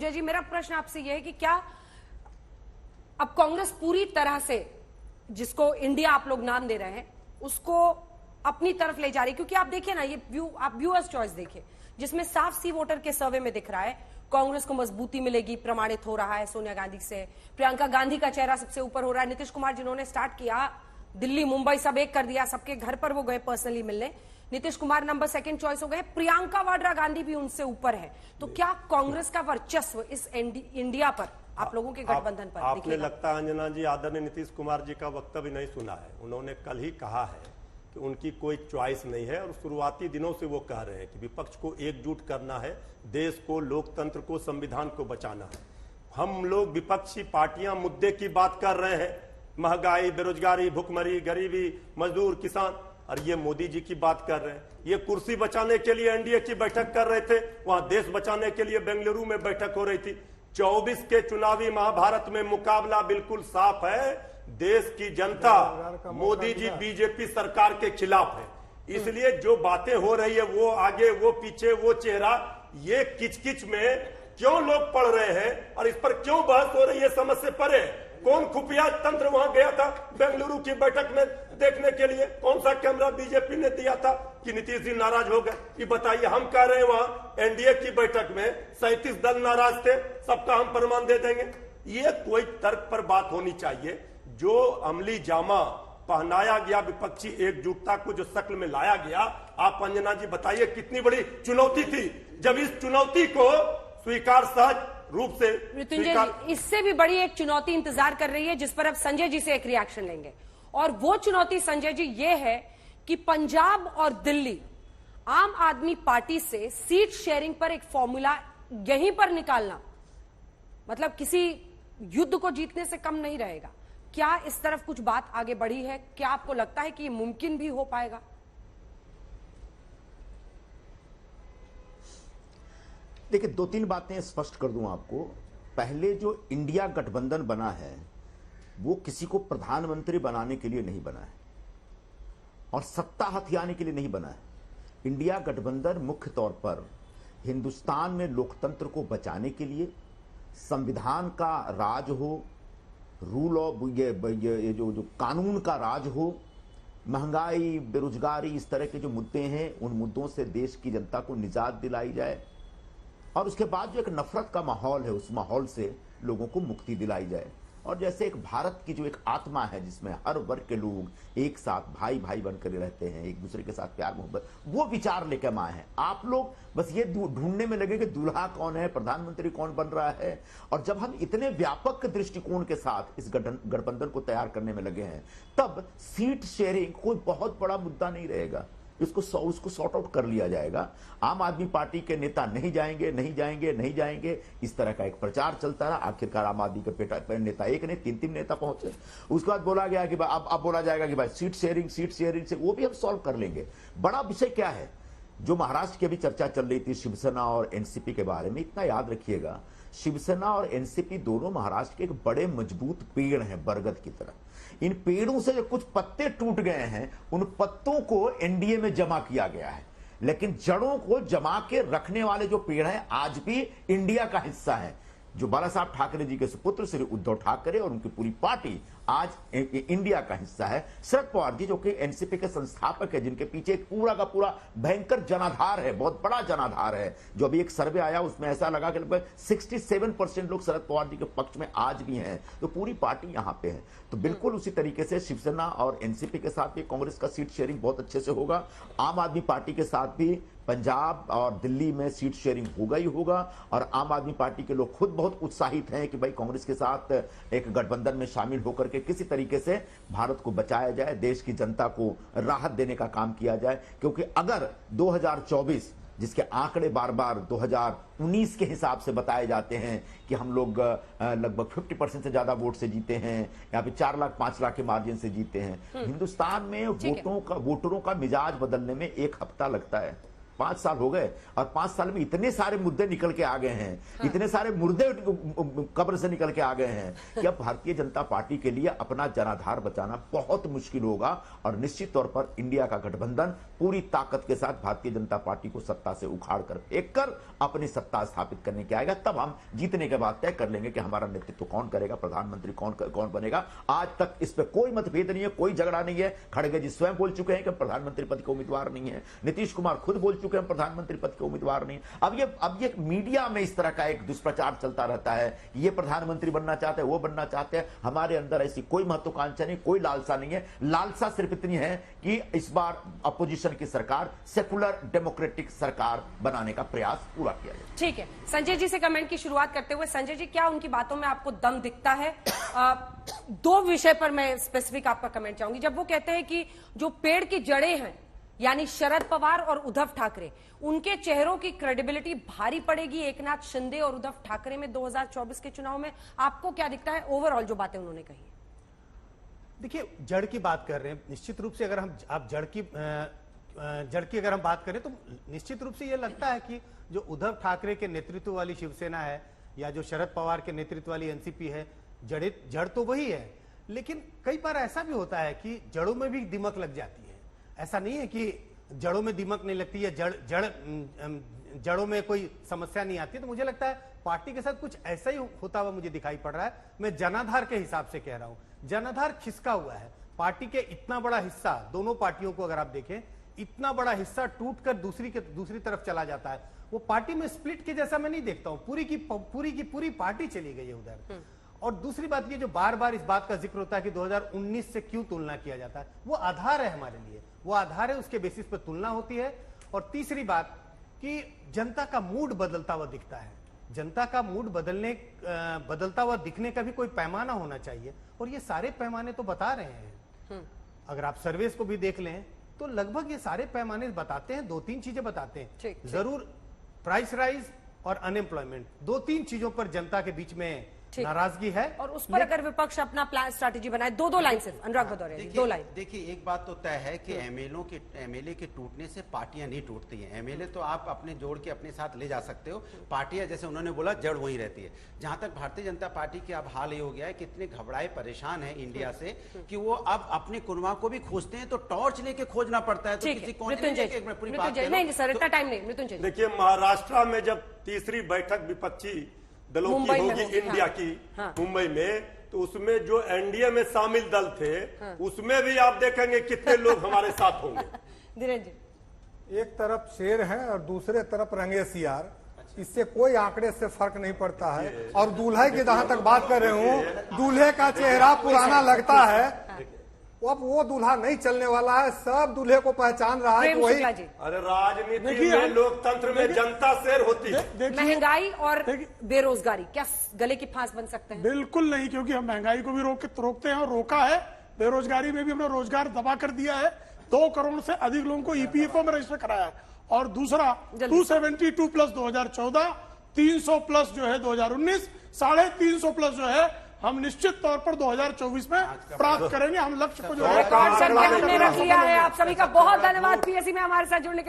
मृत्युंजय जी, मेरा प्रश्न आपसे यह है कि क्या अब कांग्रेस पूरी तरह से, जिसको इंडिया आप लोग नाम दे रहे हैं, उसको अपनी तरफ ले जा रही है? क्योंकि आप देखिए ना, ये आप व्यूअर्स चॉइस देखिए, जिसमें साफ सी वोटर के सर्वे में दिख रहा है कांग्रेस को मजबूती मिलेगी, प्रमाणित हो रहा है सोनिया गांधी से। प्रियंका गांधी का चेहरा सबसे ऊपर हो रहा है। नीतीश कुमार जिन्होंने स्टार्ट किया, दिल्ली मुंबई सब एक कर दिया, सबके घर पर वो गए पर्सनली मिलने, नीतीश कुमार नंबर 2 चॉइस हो गए। प्रियंका वाड्रा गांधी भी उनसे ऊपर है। तो क्या कांग्रेस का वर्चस्व इस इंडिया पर, आप लोगों के गठबंधन पर आपने लगता है अंजना जी आदरणीय नीतीश कुमार जी का वक्तव्य नहीं सुना है। उन्होंने कल ही कहा है कि उनकी कोई चॉइस नहीं है और शुरुआती दिनों से वो कह रहे हैं कि विपक्ष को एकजुट करना है, देश को, लोकतंत्र को, संविधान को बचाना है। हम लोग विपक्षी पार्टियां मुद्दे की बात कर रहे हैं, महंगाई, बेरोजगारी, भुखमरी, गरीबी, मजदूर, किसान, और ये मोदी जी की बात कर रहे हैं। ये कुर्सी बचाने के लिए एनडीए की बैठक कर रहे थे, वहां देश बचाने के लिए बेंगलुरु में बैठक हो रही थी। 24 के चुनावी महाभारत में मुकाबला बिल्कुल साफ है। देश की जनता मोदी जी बीजेपी सरकार के खिलाफ है। इसलिए जो बातें हो रही है, वो आगे, वो पीछे, वो चेहरा, ये किचकिच में क्यों लोग पढ़ रहे हैं और इस पर क्यों बहस हो रही है, समझ से परे। कौन खुफिया तंत्र वहां गया था बेंगलुरु की बैठक में देखने के लिए? कौन सा कैमरा बीजेपी ने दिया था कि नीतीश जी नाराज हो गए? ये बताइए। हम कह रहे हैं वहां एनडीए की बैठक में 37 दल नाराज थे, सबका हम प्रमाण दे देंगे। ये कोई तर्क पर बात होनी चाहिए। जो अमली जामा पहनाया गया विपक्षी एकजुटता को, जो शक्ल में लाया गया, आप अंजना जी बताइए कितनी बड़ी चुनौती थी। जब इस चुनौती को स्वीकार सहज रूप से मृत्युंजय जी, इससे भी बड़ी एक चुनौती इंतजार कर रही है, जिस पर अब संजय जी से एक रिएक्शन लेंगे। और वो चुनौती संजय जी ये है कि पंजाब और दिल्ली आम आदमी पार्टी से सीट शेयरिंग पर एक फॉर्मूला यहीं पर निकालना, मतलब किसी युद्ध को जीतने से कम नहीं रहेगा। क्या इस तरफ कुछ बात आगे बढ़ी है? क्या आपको लगता है कि ये मुमकिन भी हो पाएगा? देखिए, 2-3 बातें स्पष्ट कर दूं आपको। पहले जो इंडिया गठबंधन बना है वो किसी को प्रधानमंत्री बनाने के लिए नहीं बना है और सत्ता हथियाने के लिए नहीं बना है। इंडिया गठबंधन मुख्य तौर पर हिंदुस्तान में लोकतंत्र को बचाने के लिए, संविधान का राज हो, रूल ऑफ ये जो कानून का राज हो, महंगाई, बेरोजगारी, इस तरह के जो मुद्दे हैं, उन मुद्दों से देश की जनता को निजात दिलाई जाए और उसके बाद जो एक नफरत का माहौल है, उस माहौल से लोगों को मुक्ति दिलाई जाए। और जैसे एक भारत की जो एक आत्मा है जिसमें हर वर्ग के लोग एक साथ भाई भाई बनकर रहते हैं, एक दूसरे के साथ प्यार मोहब्बत, वो विचार लेकर हम आए हैं। आप लोग बस ये ढूंढने में लगे कि दूल्हा कौन है, प्रधानमंत्री कौन बन रहा है। और जब हम इतने व्यापक दृष्टिकोण के साथ इस गठबंधन को तैयार करने में लगे हैं, तब सीट शेयरिंग कोई बहुत बड़ा मुद्दा नहीं रहेगा। उसको सॉर्ट आउट कर लिया जाएगा। आम आदमी पार्टी के नेता नहीं जाएंगे, नहीं जाएंगे, नहीं जाएंगे, इस तरह का एक प्रचार चलता रहा। आखिरकार आम आदमी के नेता एक नहीं, 3 नेता पहुंचे। उसके बाद बोला गया कि अब बोला जाएगा कि भाई सीट शेयरिंग से वो भी हम सॉल्व कर लेंगे। बड़ा विषय क्या है? जो महाराष्ट्र की अभी चर्चा चल रही थी शिवसेना और एनसीपी के बारे में, इतना याद रखिएगा, शिवसेना और एनसीपी दोनों महाराष्ट्र के एक बड़े मजबूत पेड़ हैं, बरगद की तरह। इन पेड़ों से जो कुछ पत्ते टूट गए हैं, उन पत्तों को एनडीए में जमा किया गया है, लेकिन जड़ों को जमा के रखने वाले जो पेड़ हैं आज भी इंडिया का हिस्सा है। जो बाला साहब ठाकरे जी के सुपुत्र श्री उद्धव ठाकरे और उनकी पूरी पार्टी आज इंडिया का हिस्सा है। शरद पवार जी जो कि एनसीपी के संस्थापक है, जिनके पीछे एक पूरा का पूरा भयंकर जनाधार है, बहुत बड़ा जनाधार है। जो अभी एक सर्वे आया उसमें ऐसा लगा कि लगभग 67% लोग शरद पवार जी के पक्ष में आज भी हैं। तो पूरी पार्टी यहां पे है। तो बिल्कुल उसी तरीके से शिवसेना और एनसीपी के साथ भी कांग्रेस का सीट शेयरिंग बहुत अच्छे से होगा। आम आदमी पार्टी के साथ भी पंजाब और दिल्ली में सीट शेयरिंग होगा ही होगा। और आम आदमी पार्टी के लोग खुद बहुत उत्साहित हैं कि भाई कांग्रेस के साथ एक गठबंधन में शामिल होकर के किसी तरीके से भारत को बचाया जाए, देश की जनता को राहत देने का काम किया जाए। क्योंकि अगर 2024 जिसके आंकड़े बार बार 2019 के हिसाब से बताए जाते हैं कि हम लोग लगभग 50% से ज्यादा वोट से जीते हैं, या फिर 4 लाख 5 लाख के मार्जिन से जीते हैं। हिंदुस्तान में वोटरों का मिजाज बदलने में 1 हफ्ता लगता है। 5 साल हो गए और 5 साल में इतने सारे मुद्दे निकल के आ गए हैं, इतने सारे मुर्दे कब्र से निकल के आ गए हैं कि अब भारतीय जनता पार्टी के लिए अपना जनाधार बचाना बहुत मुश्किल होगा। और निश्चित तौर पर इंडिया का गठबंधन पूरी ताकत के साथ भारतीय जनता पार्टी को सत्ता से उखाड़ कर फेंक कर अपनी सत्ता स्थापित करने के आएगा। तब हम जीतने के बाद तय कर लेंगे कि हमारा नेतृत्व कौन करेगा, प्रधानमंत्री कौन बनेगा। आज तक इस पर कोई मतभेद नहीं है, कोई झगड़ा नहीं है। खड़गे जी स्वयं बोल चुके हैं कि प्रधानमंत्री पद के उम्मीदवार नहीं है, नीतीश कुमार खुद बोल चुके हैं प्रधानमंत्री पद के उम्मीदवार नहीं। अब ये मीडिया में इस तरह का एक दुष्प्रचार चलता रहता है, ये प्रधानमंत्री बनना चाहते हैं, वो बनना चाहते हैं। हमारे अंदर ऐसी कोई महत्वाकांक्षा नहीं, कोई लालसा नहीं है। लालसा सिर्फ इतनी है कि इस बार अपोजिशन की सरकार सेकुलर डेमोक्रेटिक सरकार बनाने का प्रयास पूरा किया जाए। ठीक है, संजय जी से कमेंट की शुरुआत करते हुए, संजय जी क्या उनकी बातों में आपको दम दिखता है? 2 विषय पर मैं स्पेसिफिक आपका कमेंट चाहूंगी। जब वो कहते हैं कि जो पेड़ की जड़ें हैं यानी शरद पवार और उद्धव ठाकरे, उनके चेहरों की क्रेडिबिलिटी भारी पड़ेगी एकनाथ शिंदे और उद्धव ठाकरे में 2024 के चुनाव में, आपको क्या दिखता है ओवरऑल जो बातें उन्होंने कही? देखिए, जड़ की बात कर रहे हैं, निश्चित रूप से अगर आप जड़ की अगर हम बात करें तो निश्चित रूप से यह लगता है कि जो उद्धव ठाकरे के नेतृत्व वाली शिवसेना है या जो शरद पवार के नेतृत्व वाली एनसीपी है, जड़ तो वही है। लेकिन कई बार ऐसा भी होता है कि जड़ों में भी दीमक लग जाती है। ऐसा नहीं है कि जड़ों में दीमक नहीं लगती है, जड़ों में कोई समस्या नहीं आती है। तो मुझे लगता है पार्टी के साथ कुछ ऐसा ही होता हुआ मुझे दिखाई पड़ रहा है। मैं जनाधार के हिसाब से कह रहा हूं, जनाधार खिसका हुआ है। पार्टी के इतना बड़ा हिस्सा, दोनों पार्टियों को अगर आप देखें, इतना बड़ा हिस्सा टूटकर दूसरी तरफ चला जाता है। वो पार्टी में स्प्लिट के जैसा मैं नहीं देखता हूं। पूरी की पूरी पार्टी चली गई है उधर। और दूसरी बात ये जो बार बार इस बात का जिक्र होता है कि 2019 से क्यों तुलना किया जाता है, वो आधार है हमारे लिए, वो आधार है, उसके बेसिस पर तुलना होती है। और तीसरी बात कि जनता का मूड बदलता हुआ दिखता है। जनता का मूड बदलता हुआ दिखने का भी कोई पैमाना होना चाहिए, और ये सारे पैमाने तो बता रहे हैं। अगर आप सर्वेस को भी देख लें तो लगभग ये सारे पैमाने बताते हैं, 2-3 चीजें बताते हैं जरूर। प्राइस राइज और अनएम्प्लॉयमेंट, 2-3 चीजों पर जनता के बीच में नाराजगी है। और उस पर अगर विपक्ष अपना प्लान स्ट्रैटेजी बनाए, 2 लाइन सिर्फ अनुराग भदौरिया जी, 2 लाइन। देखिए, एक बात तो तय है कि एमएलए के टूटने से पार्टियां नहीं टूटती हैं। एमएलए तो आप अपने जोड़ के अपने साथ ले जा सकते हो, पार्टियां जैसे उन्होंने बोला जड़ वहीं रहती है। जहां तक भारतीय जनता पार्टी के अब हाल ये हो गया है, कितने घबराए परेशान है इंडिया से कि वो अब अपने कुनवा को भी खोजते हैं तो टॉर्च लेके खोजना पड़ता है। तो किसी को नहीं सर, इतना टाइम नहीं। मृत्युंजय, देखिए, महाराष्ट्र में जब तीसरी बैठक विपक्षी दलों की होगी इंडिया की, मुंबई में, तो उसमें जो एनडीए में शामिल दल थे, उसमें भी आप देखेंगे कितने लोग हमारे साथ होंगे। धीरेन्द्र जी, एक तरफ शेर है और दूसरे तरफ रंगे सियार, इससे कोई आंकड़े से फर्क नहीं पड़ता है। और दूल्हे की जहां तक बात कर रहे हूँ, दूल्हे का चेहरा पुराना लगता है, अब वो दूल्हा नहीं चलने वाला है, सब दूल्हे को पहचान रहा है। वही, अरे राजनीति में, लोकतंत्र में जनता शेर होती है। महंगाई और बेरोजगारी क्या गले की फांस बन सकते हैं? बिल्कुल नहीं, क्योंकि हम महंगाई को भी रोकते हैं और रोका है। बेरोजगारी में भी हमने रोजगार दबा कर दिया है। 2 करोड़ से अधिक लोगों को ईपीएफओ में रजिस्टर कराया है। और दूसरा 272 प्लस 2014, 300 प्लस जो है 2019, 350 प्लस जो है हम निश्चित तौर पर 2024 में प्राप्त करेंगे। हम लक्ष्य को जो हमने रख लिया है। आप सभी का बहुत धन्यवाद पीएससी में हमारे साथ जुड़ने के